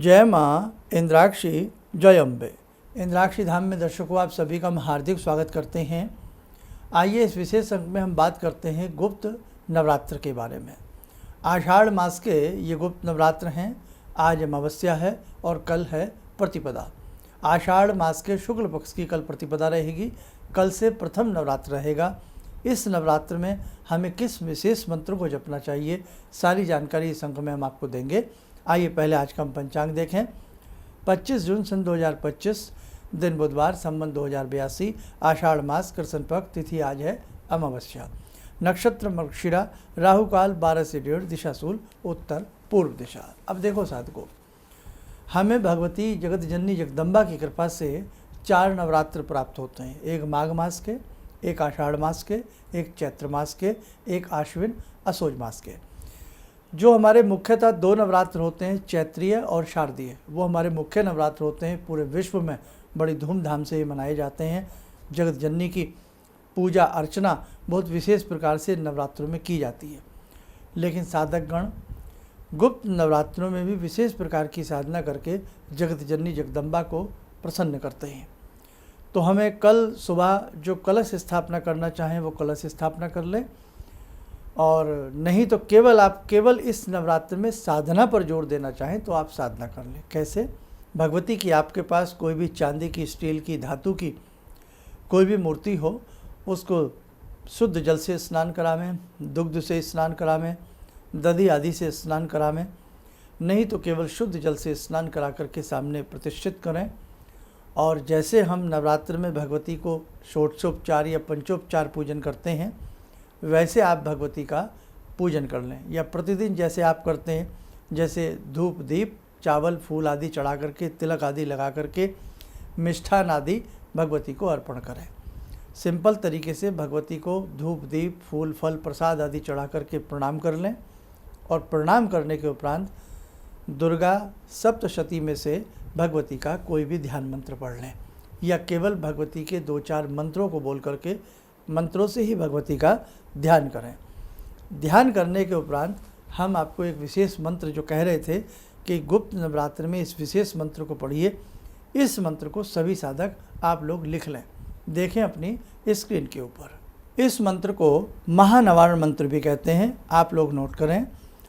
जय माँ इंद्राक्षी, जय अम्बे। इंद्राक्षी धाम में दर्शकों आप सभी का हम हार्दिक स्वागत करते हैं। आइए इस विशेष अंक में हम बात करते हैं गुप्त नवरात्र के बारे में। आषाढ़ मास के ये गुप्त नवरात्र हैं। आज अमावस्या है और कल है प्रतिपदा। आषाढ़ मास के शुक्ल पक्ष की कल प्रतिपदा रहेगी। कल से प्रथम नवरात्र रहेगा। इस नवरात्र में हमें किस विशेष मंत्र को जपना चाहिए, सारी जानकारी इस अंक में हम आपको देंगे। आइए पहले आज का हम पंचांग देखें। 25 जून सन 2025, दिन बुधवार, संवत 2082, आषाढ़ मास, कृष्ण पक्ष, तिथि आज है अमावस्या, नक्षत्र मृगशिरा, राहु काल 12 से 1:30, दिशा शूल उत्तर पूर्व दिशा। अब देखो साधकों, हमें भगवती जगत जननी जगदम्बा की कृपा से 4 नवरात्र प्राप्त होते हैं। एक माघ मास के, एक आषाढ़ मास के, एक चैत्र मास के, एक आश्विन असोज मास के। जो हमारे मुख्यतः 2 नवरात्र होते हैं, चैत्रीय और शारदीय, वो हमारे मुख्य नवरात्र होते हैं। पूरे विश्व में बड़ी धूमधाम से ये मनाए जाते हैं। जगत जननी की पूजा अर्चना बहुत विशेष प्रकार से नवरात्रों में की जाती है। लेकिन साधकगण गुप्त नवरात्रों में भी विशेष प्रकार की साधना करके जगत जननी जगदम्बा को प्रसन्न करते हैं। तो हमें कल सुबह जो कलश स्थापना करना चाहें वो कलश स्थापना कर लें, और नहीं तो केवल इस नवरात्र में साधना पर जोर देना चाहें तो आप साधना कर लें। कैसे? भगवती की आपके पास कोई भी चांदी की, स्टील की, धातु की कोई भी मूर्ति हो, उसको शुद्ध जल से स्नान करावें, दुग्ध से स्नान करावें, दधी आदि से स्नान करावें। नहीं तो केवल शुद्ध जल से स्नान करा करके सामने प्रतिष्ठित करें। और जैसे हम नवरात्र में भगवती को षोडशोपचार या पंचोपचार पूजन करते हैं, वैसे आप भगवती का पूजन कर लें। या प्रतिदिन जैसे आप करते हैं, जैसे धूप दीप चावल फूल आदि चढ़ा करके, तिलक आदि लगा करके, मिष्ठान आदि भगवती को अर्पण करें। सिंपल तरीके से भगवती को धूप दीप फूल फल प्रसाद आदि चढ़ा करके प्रणाम कर लें। और प्रणाम करने के उपरांत दुर्गा सप्तशती में से भगवती का कोई भी ध्यान मंत्र पढ़ लें, या केवल भगवती के 2-4 मंत्रों को बोल करके मंत्रों से ही भगवती का ध्यान करें। ध्यान करने के उपरांत हम आपको एक विशेष मंत्र जो कह रहे थे कि गुप्त नवरात्र में इस विशेष मंत्र को पढ़िए, इस मंत्र को सभी साधक आप लोग लिख लें। देखें अपनी स्क्रीन के ऊपर। इस मंत्र को महानवारण मंत्र भी कहते हैं, आप लोग नोट करें।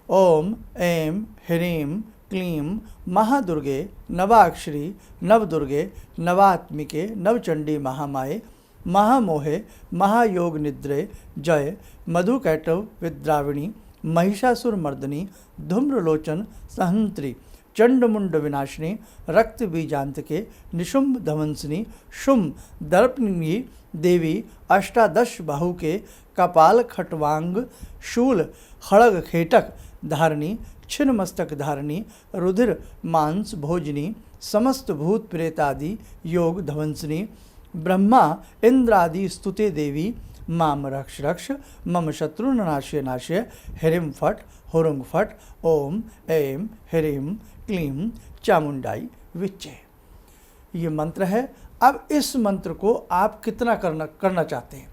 ओम ऐं ह्रीं क्लीं महादुर्गे नवाक्षरी नवदुर्गे नवात्मिके नवचंडी महामाये महामोहे महायोग निद्रे जय मधुकैटव विद्राविणी महिषासुरमर्दिनी धूम्रलोचन सहंत्री चंडमुंड विनाशिनी रक्त बीजांतके निशुंभ धवंसिनी शुंभ दर्पणी देवी अष्टादश बाहु के कपाल खटवांग शूल खड़ग खेटक धारणी छिन्न मस्तक धारणी रुधिर मांस भोजनी समस्त भूत प्रेतादि योग धवंसिनी ब्रह्मा इंद्रादि स्तुते देवी माम रक्ष रक्ष मम शत्रुन नाशय नाशय ह्रीं फट हुरुंग फट ओम ऐं ह्रीं क्लीं चामुंडाई विच्चे। ये मंत्र है। अब इस मंत्र को आप कितना करना चाहते हैं,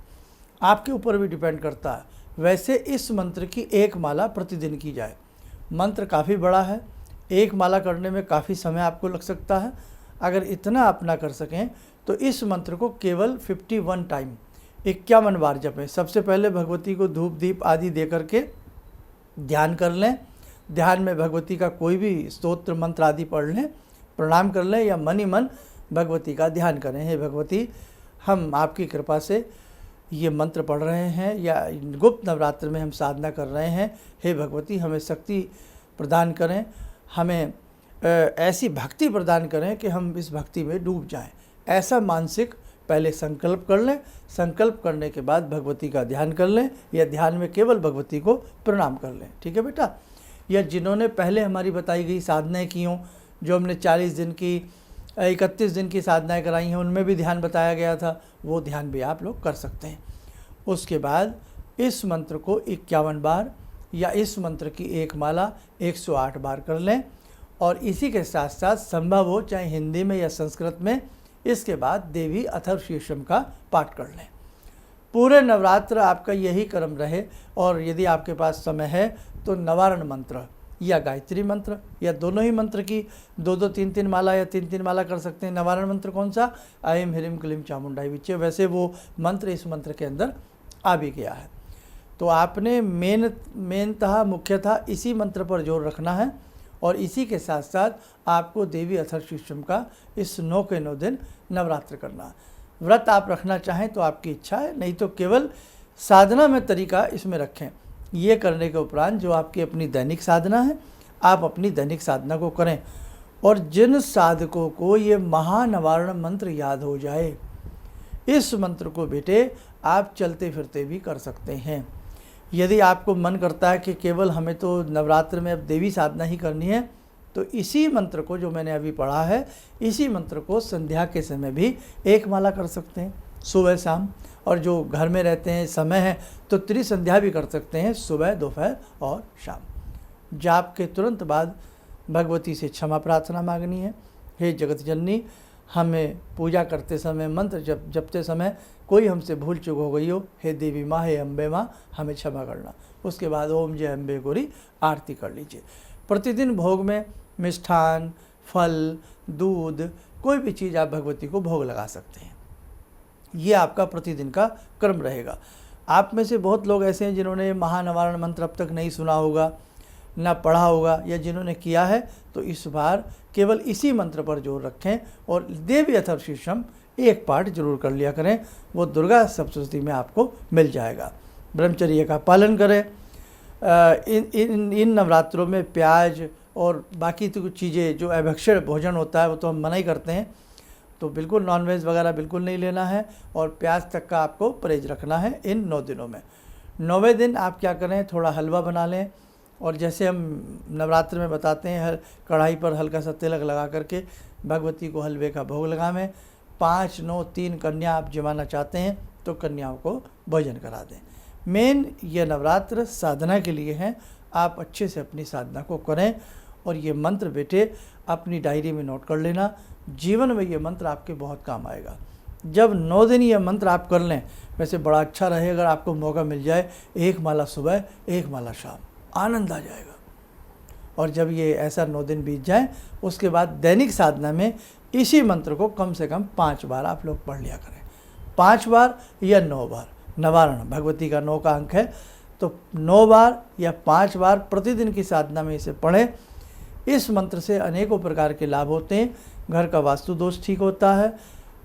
आपके ऊपर भी डिपेंड करता है। वैसे इस मंत्र की 1 माला प्रतिदिन की जाए। मंत्र काफ़ी बड़ा है, 1 माला करने में काफ़ी समय आपको लग सकता है। अगर इतना आप ना कर सकें तो इस मंत्र को केवल 51 टाइम 51 बार जपें। सबसे पहले भगवती को धूप दीप आदि दे करके ध्यान कर लें। ध्यान में भगवती का कोई भी स्तोत्र मंत्र आदि पढ़ लें, प्रणाम कर लें, या मन ही मन भगवती का ध्यान करें। हे भगवती, हम आपकी कृपा से ये मंत्र पढ़ रहे हैं या गुप्त नवरात्र में हम साधना कर रहे हैं। हे भगवती, हमें शक्ति प्रदान करें, हमें ऐसी भक्ति प्रदान करें कि हम इस भक्ति में डूब जाएं। ऐसा मानसिक पहले संकल्प कर लें। संकल्प करने के बाद भगवती का ध्यान कर लें, या ध्यान में केवल भगवती को प्रणाम कर लें। ठीक है बेटा? या जिन्होंने पहले हमारी बताई गई साधनाएं की हों, जो हमने 40 दिन की 31 दिन की साधनाएं कराई हैं, उनमें भी ध्यान बताया गया था, वो ध्यान भी आप लोग कर सकते हैं। उसके बाद इस मंत्र को 51 बार या इस मंत्र की 1 माला 108 बार कर लें। और इसी के साथ साथ संभव हो चाहे हिंदी में या संस्कृत में, इसके बाद देवी अथर्वशीर्षम का पाठ कर लें। पूरे नवरात्र आपका यही क्रम रहे। और यदि आपके पास समय है तो नवारण मंत्र या गायत्री मंत्र, या दोनों ही मंत्र की 2-2 3-3 माला या 3-3 माला कर सकते हैं। निवारण मंत्र कौन सा? ऐं ह्रीं क्लीं चामुंडाई विचे। वैसे वो मंत्र इस मंत्र के अंदर आ भी गया है। तो आपने मेनतः मुख्यतः इसी मंत्र पर जोर रखना है और इसी के साथ साथ आपको देवी अथर्वशीर्षम का इस 9 के 9 दिन नवरात्र करना है। व्रत आप रखना चाहें तो आपकी इच्छा है, नहीं तो केवल साधना में तरीका इसमें रखें। ये करने के उपरांत जो आपकी अपनी दैनिक साधना है, आप अपनी दैनिक साधना को करें। और जिन साधकों को ये महानवारण मंत्र याद हो जाए, इस मंत्र को बेटे आप चलते फिरते भी कर सकते हैं। यदि आपको मन करता है कि केवल हमें तो नवरात्र में अब देवी साधना ही करनी है, तो इसी मंत्र को जो मैंने अभी पढ़ा है, इसी मंत्र को संध्या के समय भी 1 माला कर सकते हैं, सुबह शाम। और जो घर में रहते हैं, समय है, तो त्रिसंध्या भी कर सकते हैं, सुबह दोपहर और शाम। जाप के तुरंत बाद भगवती से क्षमा प्रार्थना मांगनी है। हे जगत जननी, हमें पूजा करते समय, मंत्र जपते समय कोई हमसे भूल चूक हो गई हो, हे देवी माँ, हे अम्बे माँ, हमें क्षमा करना। उसके बाद ओम जय अम्बे गौरी आरती कर लीजिए। प्रतिदिन भोग में मिष्ठान, फल, दूध, कोई भी चीज़ आप भगवती को भोग लगा सकते हैं। ये आपका प्रतिदिन का क्रम रहेगा। आप में से बहुत लोग ऐसे हैं जिन्होंने महानवारण मंत्र अब तक नहीं सुना होगा, ना पढ़ा होगा, या जिन्होंने किया है तो इस बार केवल इसी मंत्र पर जोर रखें और देवी अथर्वशीर्षम 1 पाठ जरूर कर लिया करें। वो दुर्गा सप्तशती में आपको मिल जाएगा। ब्रह्मचर्य का पालन करें। इन नवरात्रों में प्याज और बाकी तो कुछ चीज़ें जो अभक्षण भोजन होता है वो तो हम मना ही करते हैं, तो बिल्कुल नॉनवेज वगैरह बिल्कुल नहीं लेना है और प्याज तक का आपको परहेज रखना है इन 9 दिनों में। 9वें दिन आप क्या करें, थोड़ा हलवा बना लें और जैसे हम नवरात्र में बताते हैं, कढ़ाई पर हल्का सा तिलक लगा करके भगवती को हलवे का भोग लगावें। 5, 9, 3 कन्या आप जमाना चाहते हैं तो कन्याओं को भोजन करा दें। मेन ये नवरात्र साधना के लिए हैं। आप अच्छे से अपनी साधना को करें और ये मंत्र बेटे अपनी डायरी में नोट कर लेना। जीवन में ये मंत्र आपके बहुत काम आएगा। जब 9 दिन ये मंत्र आप कर लें, वैसे बड़ा अच्छा रहे अगर आपको मौका मिल जाए 1 माला सुबह 1 माला शाम, आनंद आ जाएगा। और जब ये ऐसा 9 दिन बीत जाए, उसके बाद दैनिक साधना में इसी मंत्र को कम से कम 5 बार आप लोग पढ़ लिया करें। 5 बार या 9 बार, नवारण भगवती का 9 का अंक है, तो 9 बार या 5 बार प्रतिदिन की साधना में इसे पढ़ें। इस मंत्र से अनेकों प्रकार के लाभ होते हैं। घर का वास्तु दोष ठीक होता है,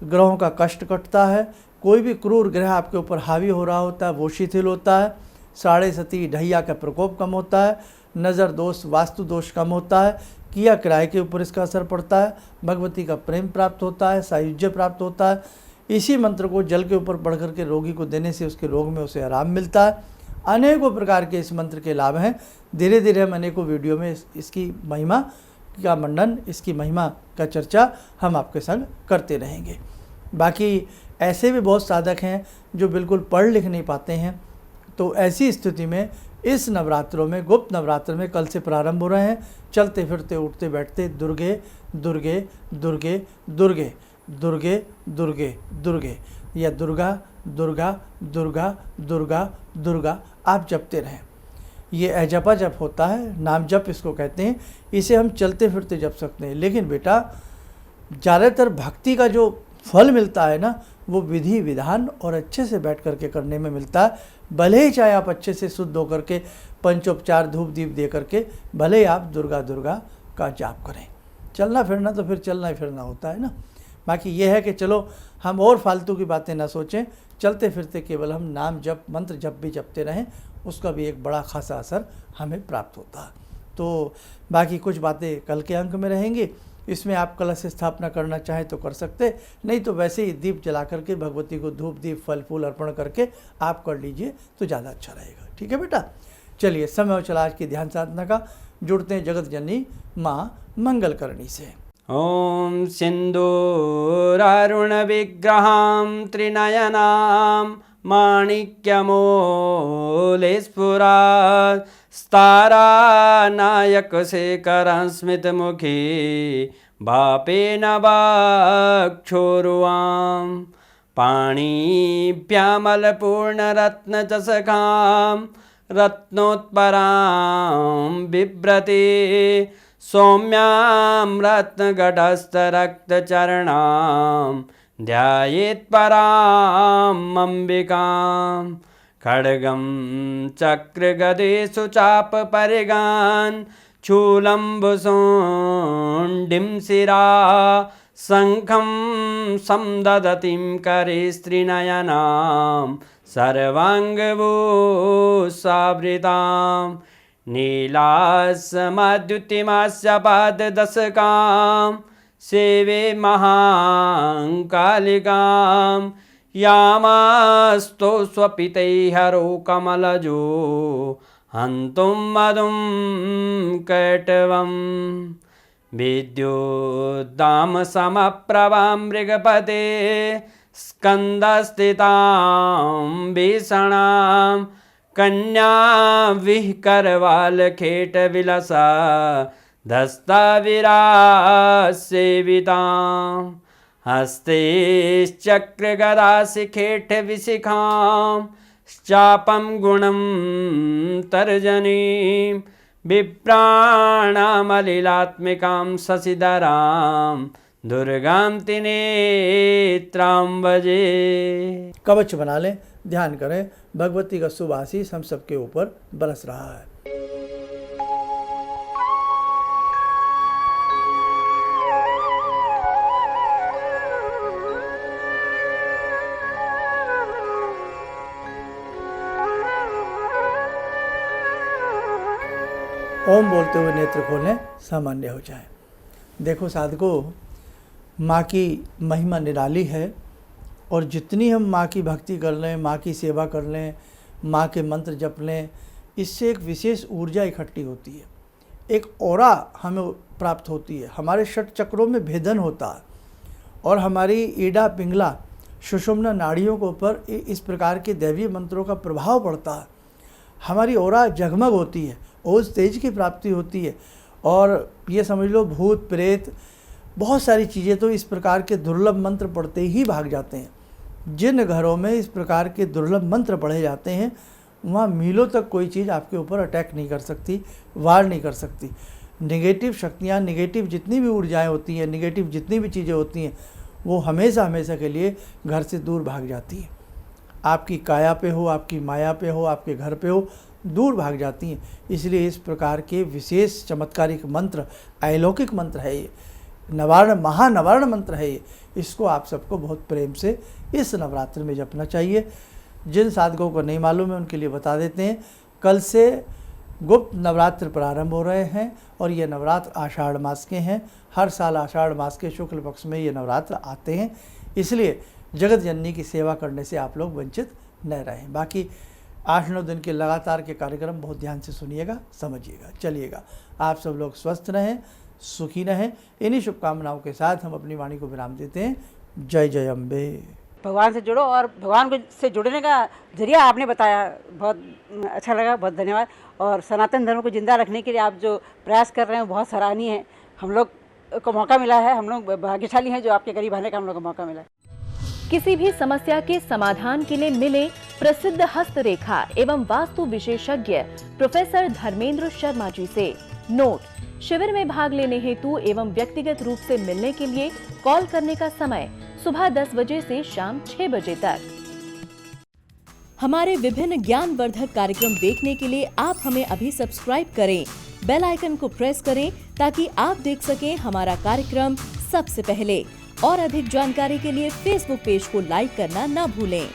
ग्रहों का कष्ट कटता है, कोई भी क्रूर ग्रह आपके ऊपर हावी हो रहा होता है वो शिथिल होता है, साढ़े सती ढैया का प्रकोप कम होता है, नज़र दोष, वास्तु दोष कम होता है, किया किराए के ऊपर इसका असर पड़ता है, भगवती का प्रेम प्राप्त होता है, सायुज्य प्राप्त होता है। इसी मंत्र को जल के ऊपर पढ़ करके रोगी को देने से उसके रोग में उसे आराम मिलता है। अनेकों प्रकार के इस मंत्र के लाभ हैं। धीरे धीरे हम अनेकों वीडियो में इसकी महिमा का मंडन, इसकी महिमा का चर्चा हम आपके संग करते रहेंगे। बाकी ऐसे भी बहुत साधक हैं जो बिल्कुल पढ़ लिख नहीं पाते हैं, तो ऐसी स्थिति में इस नवरात्रों में, गुप्त नवरात्र में कल से प्रारंभ हो रहे हैं, चलते फिरते उठते बैठते दुर्गे दुर्गे दुर्गे दुर्गे दुर्गे दुर्गे दुर्गे या दुर्गा दुर्गा दुर्गा दुर्गा दुर्गा आप जपते रहें। ये अजपा जप होता है, नाम जप इसको कहते हैं। इसे हम चलते फिरते जप सकते हैं, लेकिन बेटा ज़्यादातर भक्ति का जो फल मिलता है ना, वो विधि विधान और अच्छे से बैठ करके करने में मिलता है। भले ही चाहे आप अच्छे से शुद्ध होकर के पंचोपचार धूप दीप दे करके भले ही आप दुर्गा दुर्गा का जाप करें। चलना फिरना तो फिर चलना ही फिरना होता है ना। बाकी ये है कि चलो हम और फालतू की बातें ना सोचें, चलते फिरते केवल हम नाम जप मंत्र जप भी जपते रहें, उसका भी एक बड़ा खासा असर हमें प्राप्त होता है। तो बाकी कुछ बातें कल के अंक में रहेंगी। इसमें आप कलश स्थापना करना चाहें तो कर सकते, नहीं तो वैसे ही दीप जला करके भगवती को धूप दीप फल फूल अर्पण करके आप कर लीजिए तो ज़्यादा अच्छा रहेगा। ठीक है बेटा, चलिए समय हो चला आज की ध्यान साधना का। जुड़ते हैं जगत जननी माँ मंगलकरणी से। ॐ सिन्दूरारुण विग्रहां त्रिनयनां माणिक्यमूले स्फुरात् स्तारानायकशेखरं स्मितमुखी भापेन वाक्छोरुवां पाणिभ्यामलपूर्णरत्नचषकां रत्नोत्परां बिभ्रति सौम्यां रत्नघटस्थरक्तचरणां ध्यायेत् पराम् अम्बिकां खड्गं चक्रगदेषु चापपरिगान् शूलम्बुशोण्डिं शिरा शङ्खं संदधतीं करे स्त्रीनयनां सर्वाङ्गभूषावृतां नीलासमद्युतिमास्य पाददशकां सेवे महाकालिकां यामास्तो स्वपितैहरो कमलजो हन्तुं मधुं कैटवम् विद्युद्दाम समप्रभां मृगपते स्कन्दस्थितां भीषणां कन्या विहकरवालखेटविलसा धस्ताविरासेवितां हस्तैश्चक्रगदाशिखेटविशिखां चापं गुणं तर्जनीं विप्राणामलिलात्मिकां शशिधरां दुर्गां त्रिनेत्रां भजे। कवच बना लें, ध्यान करें, भगवती का शुभ आशीष हम सबके ऊपर बरस रहा है। ओम बोलते हुए नेत्र खोलें, सामान्य हो जाए। देखो साधकों, माँ की महिमा निराली है और जितनी हम माँ की भक्ति कर लें, माँ की सेवा कर लें, माँ के मंत्र जप लें, इससे एक विशेष ऊर्जा इकट्ठी होती है, एक ऑरा हमें प्राप्त होती है, हमारे षट चक्रों में भेदन होता है और हमारी ईड़ा पिंगला सुषुम्ना नाड़ियों के ऊपर इस प्रकार के दैवीय मंत्रों का प्रभाव पड़ता है। हमारी ऑरा जगमग होती है, ओज तेज की प्राप्ति होती है और ये समझ लो भूत प्रेत बहुत सारी चीज़ें तो इस प्रकार के दुर्लभ मंत्र पढ़ते ही भाग जाते हैं। जिन घरों में इस प्रकार के दुर्लभ मंत्र पढ़े जाते हैं वहाँ मीलों तक कोई चीज़ आपके ऊपर अटैक नहीं कर सकती, वार नहीं कर सकती। नेगेटिव शक्तियाँ, नेगेटिव जितनी भी ऊर्जाएँ होती हैं, नेगेटिव जितनी भी चीज़ें होती हैं, वो हमेशा हमेशा के लिए घर से दूर भाग जाती हैं। आपकी काया पे हो, आपकी माया पे हो, आपके घर पे हो, दूर भाग जाती हैं। इसलिए इस प्रकार के विशेष चमत्कारिक मंत्र, अलौकिक मंत्र है ये, नवारण महानवारण मंत्र है ये। इसको आप सबको बहुत प्रेम से इस नवरात्र में जपना चाहिए। जिन साधकों को नहीं मालूम है उनके लिए बता देते हैं, कल से गुप्त नवरात्र प्रारंभ हो रहे हैं और ये नवरात्र आषाढ़ मास के हैं। हर साल आषाढ़ मास के शुक्ल पक्ष में ये नवरात्र आते हैं, इसलिए जगत जननी की सेवा करने से आप लोग वंचित न रहें। बाकी 8-9 दिन के लगातार के कार्यक्रम बहुत ध्यान से सुनिएगा, समझिएगा, चलिएगा। आप सब लोग स्वस्थ रहें, सुखी रहें। इन्हीं शुभकामनाओं के साथ हम अपनी वाणी को विराम देते हैं। जय जय अम्बे। भगवान से जुड़ो और भगवान को से जुड़ने का जरिया आपने बताया, बहुत अच्छा लगा, बहुत धन्यवाद। और सनातन धर्म को जिंदा रखने के लिए आप जो प्रयास कर रहे हैं बहुत सराहनीय है। हम लोग को मौका मिला है, हम लोग भाग्यशाली हैं जो आपके करीब आने का हम लोग को मौका मिला है। किसी भी समस्या के समाधान के लिए मिले प्रसिद्ध हस्तरेखा एवं वास्तु विशेषज्ञ प्रोफेसर धर्मेंद्र शर्मा जी से। नोट: शिविर में भाग लेने हेतु एवं व्यक्तिगत रूप से मिलने के लिए कॉल करने का समय सुबह 10 बजे से शाम 6 बजे तक। हमारे विभिन्न ज्ञानवर्धक कार्यक्रम देखने के लिए आप हमें अभी सब्सक्राइब करें, बेल आइकन को प्रेस करें ताकि आप देख सकें हमारा कार्यक्रम सबसे पहले। और अधिक जानकारी के लिए फेसबुक पेज को लाइक करना न भूलें।